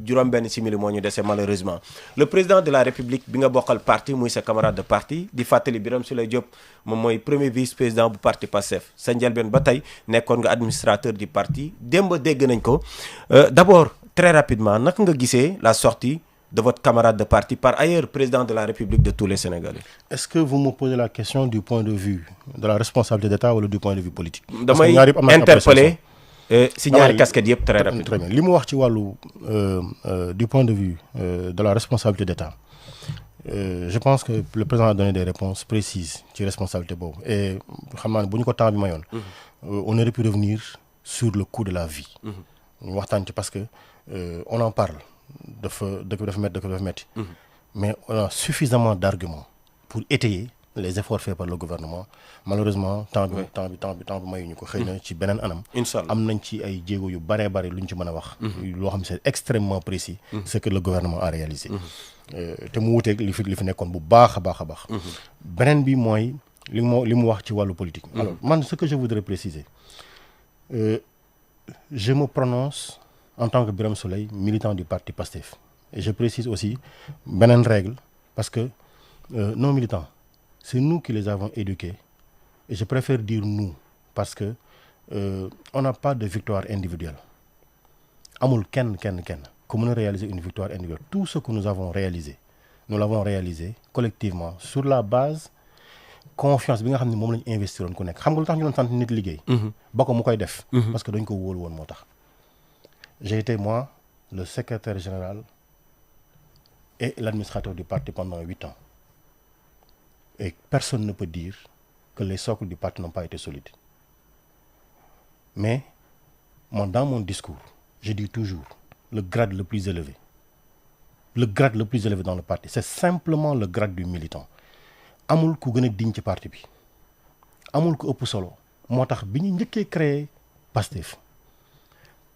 juróom benn simili moo ñu dese malheureusement le président de la république bi nga bokkal parti muy sa camarade de parti di fàttali Birame Souleye Diop moom mooy premier vice président bu parti Pastef sa njëlbeen ba tey nekkoon nga administrateur du parti démb dégg nañ ko d'abord très rapidement naka nga gisee la sortie de votre camarade de parti par ailleurs président de la république de tous les Sénégalais. Est-ce que vous me posez la question du point de vue de la responsabilité d'État wala du point de vue politique. damay interpeller si ñaari casquette yëpp très rapidement. Très bien li mu wax ci wàllu du point de vue de la responsabilité d'État je pense que le président a donné des réponses précises ci responsabilité boobu et xam naa ne bu ñu ko temps bi mayoon. On aurait pu revenir sur le coût de la vie. ñu waxtaan ci parce que on en parle dëkk bi dafa métti. Mais on a suffisamment d'arguments pour étayer les efforts faits par le gouvernement. Malheureusement temps bi mayuñu ko xëy na ci beneen anam. Inch'Allah am nañ ci ay jéego yu bare lu ñu ci mën a wax. loo xam ne c'est extrêmement précis. ce que le gouvernement a réalisé. te mu wuteeg li fi nekkoon bu baax a baax. beneen bi mooy li mu wax ci wàllu politique. alors man ce que je voudrais préciser je me prononce en tant que Birame Souleye militant du parti Pastef et je précise aussi beneen règle parce que nos militants c'est nous qui les avons éduqués et je préfère dire nous parce que on n'a pas de victoire individuelle amul kenn ku mën a réaliser une victoire individuelle. Tout ce que nous avons réalisé nous l'avons réalisé collectivement sur la base confiance bi nga xam ne moom la ñu investiroon ku nekk xam nga lu tax ñu doon sant nit liggéey. ba ko mu koy def. parce que dañ ko wóolu woon moo tax. J'ai été moi le secrétaire général et l'administrateur du parti pendant 8 ans et personne ne peut dire que les socles du parti n'ont pas été solides. Mais moi, dans mon discours, je dis toujours le grade le plus élevé dans le parti, c'est simplement le grade du militant. Amul ku gën a diñ ci parti bi amul ku ëpp solo moo tax bi ñu njëkkee créer Pastef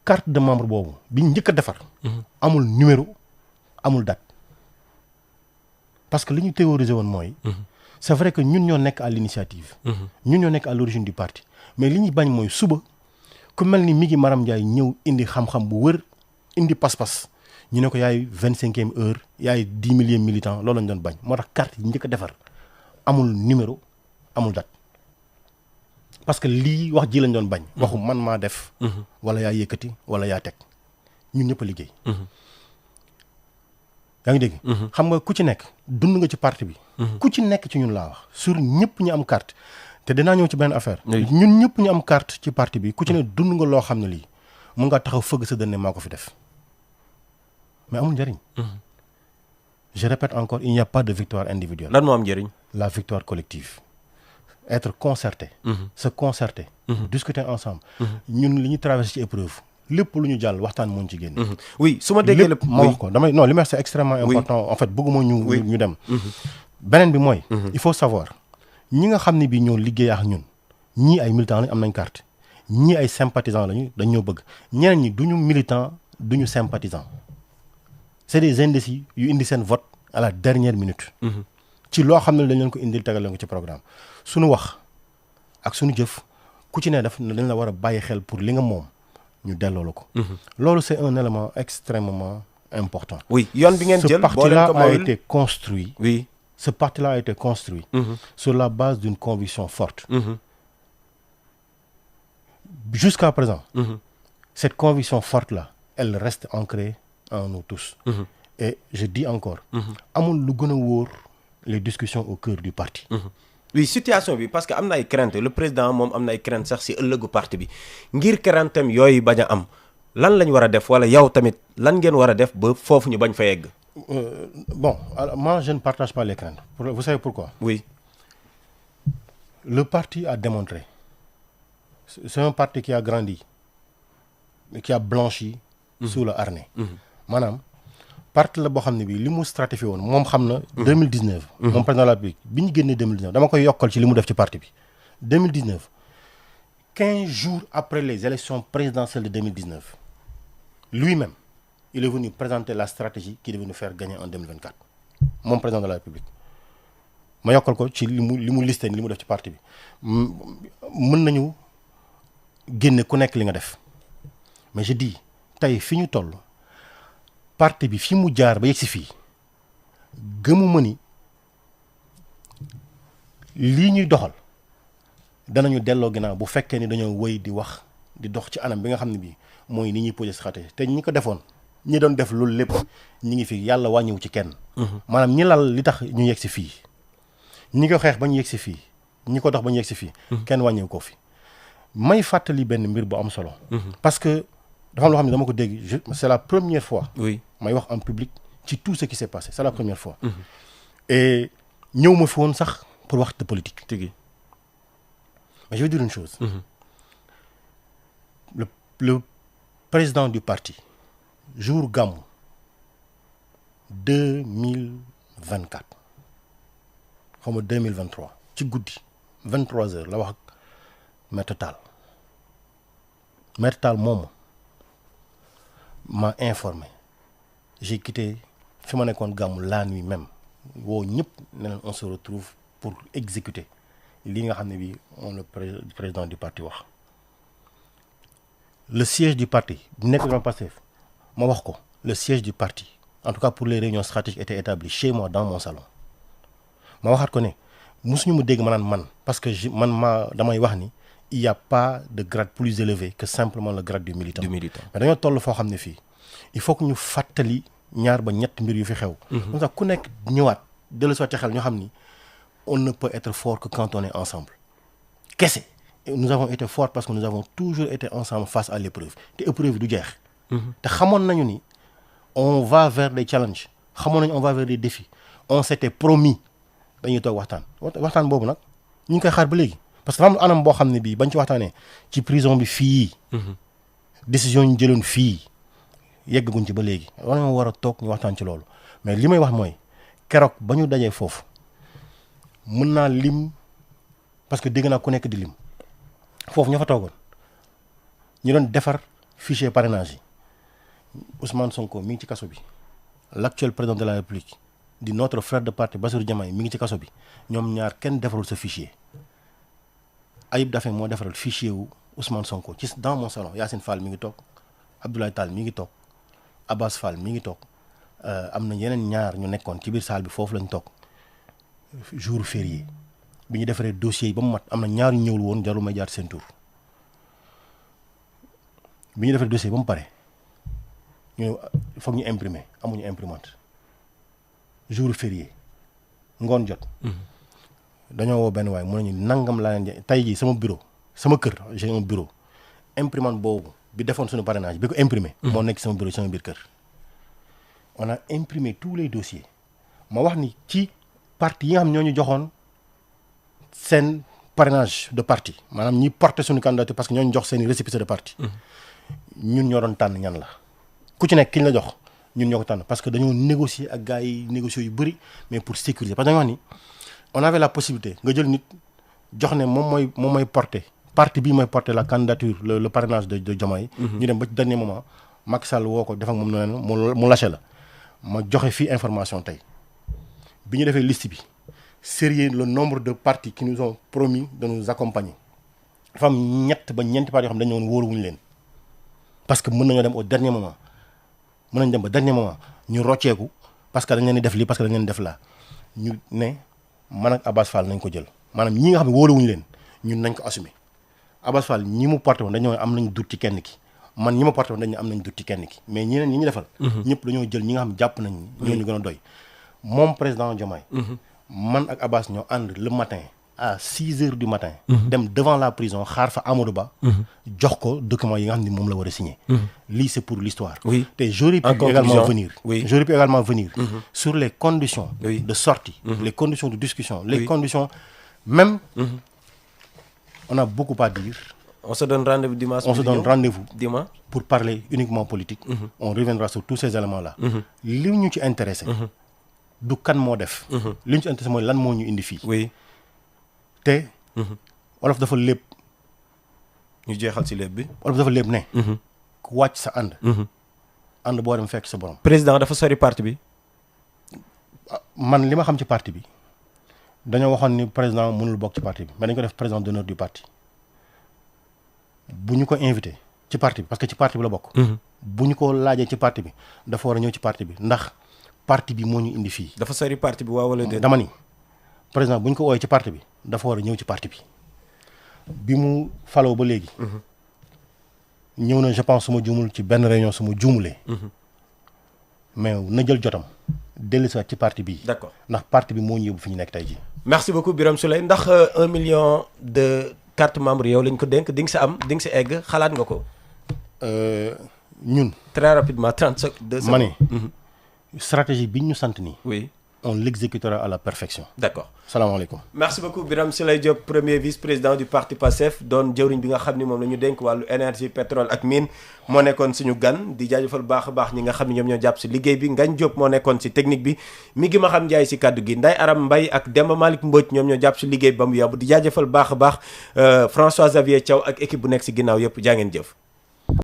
carte de membre boobu bi ñu njëkk a defar. amul numéro amul date parce que li ñu théorisé woon mooy. c'est vrai que ñun ñoo nekk à l'initiative. ñun ñoo nekk à l'origine du parti mais li ñu bañ mooy suba ku mel ni mi ngi Maram Ndiaye ñëw indi xam-xam bu wër indi pas-pas ñu ne ko yaay 25e heure yaay 10 millième militant loolu lañ doon bañ moo tax carte yi njëkk a defar amul numéro amul date parce que lii wax ji lañ doon bañ. waxu man maa def. wala yaa yëkkati wala yaa teg ñun ñëpp a liggéey. yaa ngi dégg. xam nga ku ci nekk dund nga ci parti bi. ku ci nekk ci ñun laa wax sur ñëpp ñu am carte te dinaa ñëw ci benn affaire. ñun ñëpp ñu am carte ci parti bi ku ci ne dund nga loo xam ne lii mun nga taxaw fëgg sa dënne maa ko fi def mais amul njëriñ. je répète encore il n'y a pas de victoire individuelle. lan moo am njëriñ. la victoire collective. être concerté. se concerter. discuter ensemble. ñun li ñu traversé ci épreuve lépp lu ñu jàll waxtaan moo ñu ci génn. oui su ma déggee lépp ma wax ko damay non li ma c'est extrêmement important. en fait bëgguma ñu dem. beneen bi mooy. il faut savoir ñi nga xam ne bii ñoo liggéey ak ñun ñii ay militants lañ am nañ carte ñii ay sympathisants lañu dañ ñoo bëgg ñeneen ñi duñu militant duñu sympathisant c'est des indécis yu indi seen vote à la dernière minute. ci loo xam ne dañ leen ko indil tegal leen ko ci programme suñu wax ak suñu jëf ku ci ne daf dañ la war a bàyyi xel pour li nga moom ñu delloo la ko. loolu c'est un élément extrêmement important. oui yoon bi ngeen jël ce parti-là a été construit. oui ce parti-là a été construit. sur la base d'une conviction forte. Jusqu'à présent. cette conviction forte-là elle reste ancrée en nous tous. et je dis encore. amul lu gën a wóor les discussions au cœur du parti. oui situation bi parce que am na ay crainte le président moom am na ay crainte sax ci ëllëgu parti bi ngir crainteem yooyu bañ a am lan lañ war a def wala yow tamit lan ngeen war a def ba foofu ñu bañ fa yegg. Bon alors, moi je ne partage pas les craintes. Vous savez pourquoi? Oui. Le parti a démontré. C'est un parti qui a grandi qui a blanchi sous le harnais. maanaam parti la boo xam ne bii li mu stratifié woon moom xam na. 2019. moom président de la République bi ñu génnee 2019 dama koy yokkal ci li mu def ci parti bi. 2019 15 jours après les élections présidentielles de 2019 lui-même il est venu présenter la stratégie qui devait nous faire gagner en 2024 moom président de la République ma yokkal ko ci li mu listé li mu def ci parti bi mën nañu génne ku nekk li nga def mais je dis tey fi ñu toll. parti bi fi mu jaar ba yegg si fii gëmuma ni lii ñuy doxal danañu delloo ginnaaw bu fekkee ni dañoo wëy di wax di dox ci anam bi nga xam ne bii mooy ni ñuy posé stratégie te ñi ko defoon ñi doon def loolu lépp ñi ngi fi yàlla wàññiwu ci kenn. maanaam ñi lal li tax ñu yegg si fii ñi ko xeex ba ñu yegg si fii ñi ko dox ba ñu yegg si fii. kenn wàññiwu ko fi. may fàttali benn mbir bu am solo. parce que dafa am loo xam ne dama ko dégg c'est la première fois. oui may wax en public ci tout ce qui s'est passé c'est la première fois. et ñëw ma fi woon sax pour wax de politique. tigi mais je vais dire une chose. le président du parti jour Gamou 2024 xaw ma 2023 ci guddi 23h la wax ak Maître Tall Maître Tall moom m'a informé j'ai quitté fi ma nekkoon Gamou la nuit même woo ñëpp ne leen on se retrouve pour exécuter li nga xam ne bi on le président du parti wax le siège du parti bu nekk dama Pastef ma wax ko le siège du parti en tout cas pour les réunions stratégiques était établi chez moi dans mon salon ma waxaat ko ne mosuñu mu dégg ma naan man parce que damay wax ni il y a pas de grade plus élevé que simplement le grade du militant. mais dañoo toll foo xam ne fii il faut que ñu fàttali ñaar ba ñett mbir yu fi xew. comme ça ku nekk ñëwaat dellu si waat ci xel ñoo xam ni on ne peut être fort que quand on est ensemble kese. Et nous avons été forts parce que nous avons toujours été ensemble face à l'épreuve te épreuve du jeex. te xamoon nañu ni on va vers des challenges xamoon nañu on va vers des défis on s'était promis dañuy toog waxtaan boobu nag ñu ngi koy xaar ba léegi parce que dafa am anam boo xam ne bii bañ ci waxtaanee ci prison bi fii. décision ñu jëloon fii yeggaguñ ci ba léegi war nañoo war a toog ñu waxtaan ci loolu mais li may wax mooy keroog ba ñu dajee foofu mën naa lim parce que dégg naa ku nekk di lim. foofu ña fa toogoon ñu doon defar fichier parrainage yi Ousmane Sonko mi ngi ci kaso bi l'actuel président de la République di notre frère de parti Bassirou Diomaye mi ngi ci kaso bi ñoom ñaar kenn defarul sa fichier Ayib Daffé moo defaral fichier wu Ousmane Sonko ci dans mon salon Yacine Fall mi ngi toog Abdoulaye Tall mi ngi toog Abbas Fall mi ngi toog am na yeneen ñaar ñu nekkoon ci biir salle bi foofu lañ toog jour férié bi ñu defaree dossier yi ba mu mat am na ñaar ñu ñëwul woon jarul may jaar seen tur bi ñu defaree dossier yi ba mu pare ñu foog ñu imprimer amuñu imprimante jour férié ngoon jot. dañoo woo benn waay mu ne ñu nangam laa leen tey jii sama bureau sama kër j'ai un bureau imprimante boobu bi defoon suñu parrainage bi ko imprimer. moo nekk sama bureau sama biir kër. on a imprimé tous les dossiers ma wax ni ci parti yi nga xam ñoo ñu joxoon. seen parrainage de parti maanaam ñi porté suñu candidature parce que ñooñu jox seen i récépissé de parti ñun ñoo doon tànn ñan la ku ci nekk ki ñu la jox ñun ñoo ko tànn parce que dañoo négocier ak gars yi négocier yu bëri mais pour sécuriser parce que dañoo wax ni on avait la possibilité nga jël nit jox ne moom mooy porté parti bii mooy porté la candidature le parrainage de Diomaye ñu dem ba ci dernier moment Macky Sall woo ko def ak moom noonu mu lâché la ma joxe fii information tey bi ñu defee liste bi sérieux le nombre de partis qui nous ont promis de nous accompagner dafa am ñett ba ñeenti partis yoo xam dañu woon wóoruwuñu leen parce que mën nañoo dem au dernier moment mën nañu dem ba dernier moment ñu rocceeku parce que dañ leen di def lii parce que dañ leen def laa ñu ne man ak Abbas Fall nañ ko jël maanaam ñi nga xam ne wóoruwuñu leen ñun nañ ko assumer Abbas Fall ñi mu porté woon dañoo am nañ dut ci kenn ki man ñi ma porté woon dañu am nañ dut ci kenn ki mais ñeneen ñi ñu defal ñëpp dañoo jël ñi nga xam jàpp nañ ñooñu gën a doy moom président Diomaye man ak Abbas ñoo ànd le matin à 6h du matin. dem devant la prison xaar fa Amadou Ba. jox ko document yi nga xam ne moom la war a signer. lii c'est pour l'histoire. oui te j'aurais pu également venir. j'aurais pu également venir. sur les conditions. de sortie. les conditions de discussion. les conditions même. on a beaucoup à dire. on se donne rendez-vous dimanche. on se donne rendez-vous dimanche pour parler uniquement politique. on reviendra sur tous ces éléments-là. li ñu ci intéressé. du kan moo def. li ñu ci intéressé mooy lan moo ñu indi fii. oui. te. wolof dafa lépp. ñu jeexal ci lépp bi. wolof dafa lépp ne. ku wàcc sa ànd. ànd boo dem fekk sa borom. président dafa sori parti bi. man li ma xam ci parti bi dañoo waxoon ni président mënul bokk ci parti bi mais dañ ko def président d'honneur du parti bu ñu ko invité ci parti bi parce que ci parti bi la bokk. bu ñu ko laajee ci parti bi dafa war a ñëw ci parti bi ndax parti bi moo ñu indi fii. dafa sori parti bi waaw wala déet. dama ni président bu ñu ko woowee ci parti bi dafa war a ñëw ci parti bi bi mu faloo ba léegi. ñëw na je pense su ma juumul ci benn réunion su ma juumulee. mais na jël jotam dellusiwaat ci parti bi. d'accord ndax parti bi moo ñu yóbbu fi ñu nekk tey jii. merci beaucoup Birame Souleye ndax 1 million de carte membre yow lañ ko dénk di nga sa am di nga sa egg xalaat nga ko. ñun. très rapidement 30 secondes. ma ne. stratégie bi ñu sant nii. oui. on l'exécutera à la perfection. d'accord. salaamaaleykum. merci beaucoup Birame Souleye Diop premier vice-président du parti PASTEF doon jëwriñ bi nga xam ni moom la ñu dénk wàllu énergie pétrole ak mine moo nekkoon suñu gan di jaajëfal baax a baax ñi nga xam ne ñoom ñoo jàpp si liggéey bi Ngagne Diop moo nekkoon si technique bi mi ngi ma xam Ndiaye si kaddu gi Ndeye Aram Mbaye ak Demba Malick Mbodj ñoom ñoo jàpp si liggéey bi ba mu yóbbu di jaajëfal baax a baax François Xavier Thiaw ak équipe bu nekk si ginnaaw yëpp jaa ngeen jëf.